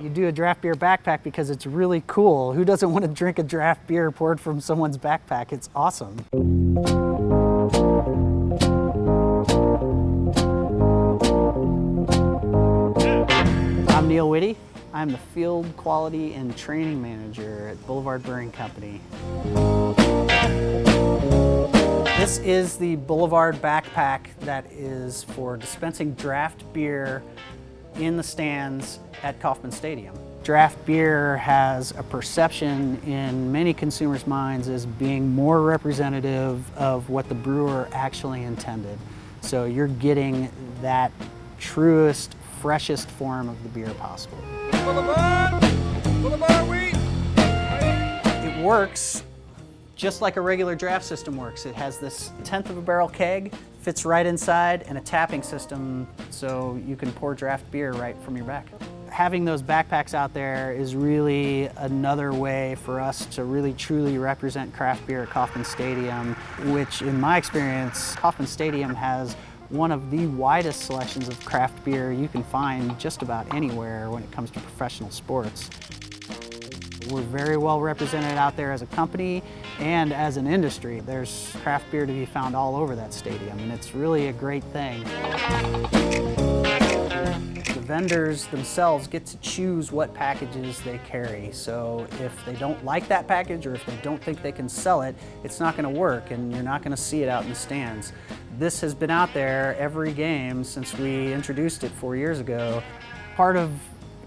You do a draft beer backpack because it's really cool. Who doesn't want to drink a draft beer poured from someone's backpack? It's awesome. I'm Neil Whitty. I'm the Field Quality and Training Manager at Boulevard Brewing Company. This is the Boulevard backpack that is for dispensing draft beer in the stands at Kauffman Stadium. Draft beer has a perception in many consumers' minds as being more representative of what the brewer actually intended. So you're getting that truest, freshest form of the beer possible. It works just like a regular draft system works. It has this 1/10 of a barrel keg, fits right inside, and a tapping system so you can pour draft beer right from your back. Having those backpacks out there is really another way for us to really truly represent craft beer at Kauffman Stadium, which in my experience, Kauffman Stadium has one of the widest selections of craft beer you can find just about anywhere when it comes to professional sports. We're very well represented out there as a company and as an industry. There's craft beer to be found all over that stadium, and it's really a great thing. The vendors themselves get to choose what packages they carry. So if they don't like that package or if they don't think they can sell it, it's not going to work and you're not going to see it out in the stands. This has been out there every game since we introduced it 4 years ago. Part of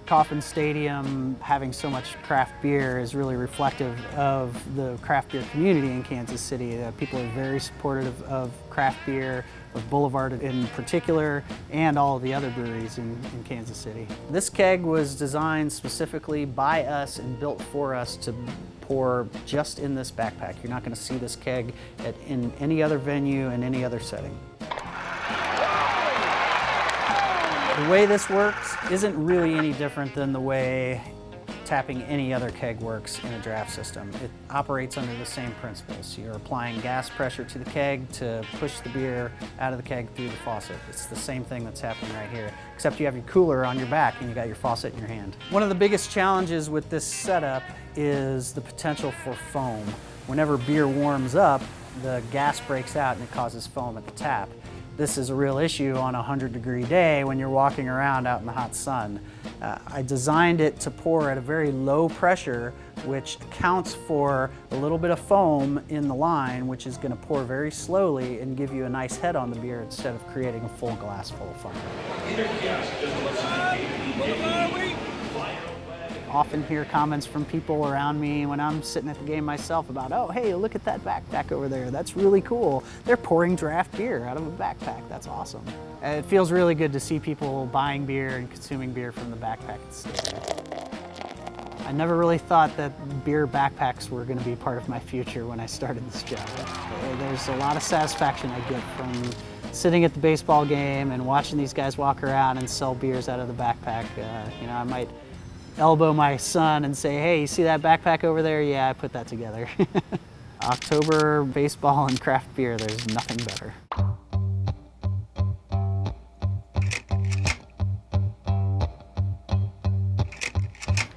Kauffman Stadium having so much craft beer is really reflective of the craft beer community in Kansas City. People are very supportive of craft beer, of Boulevard in particular, and all of the other breweries in Kansas City. This keg was designed specifically by us and built for us to pour just in this backpack. You're not going to see this keg in any other venue in any other setting. The way this works isn't really any different than the way tapping any other keg works in a draft system. It operates under the same principles. You're applying gas pressure to the keg to push the beer out of the keg through the faucet. It's the same thing that's happening right here, except you have your cooler on your back and you got your faucet in your hand. One of the biggest challenges with this setup is the potential for foam. Whenever beer warms up, the gas breaks out and it causes foam at the tap. This is a real issue on a 100-degree day when you're walking around out in the hot sun. I designed it to pour at a very low pressure, which accounts for a little bit of foam in the line, which is going to pour very slowly and give you a nice head on the beer instead of creating a full glass full of foam. Often hear comments from people around me when I'm sitting at the game myself about, oh, hey, look at that backpack over there. That's really cool. They're pouring draft beer out of a backpack. That's awesome. It feels really good to see people buying beer and consuming beer from the backpack at the stadium. I never really thought that beer backpacks were going to be part of my future when I started this job. There's a lot of satisfaction I get from sitting at the baseball game and watching these guys walk around and sell beers out of the backpack. I might elbow my son and say, hey, you see that backpack over there? Yeah, I put that together. October baseball and craft beer, there's nothing better.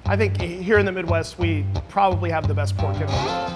I think here in the Midwest, we probably have the best pork in the world.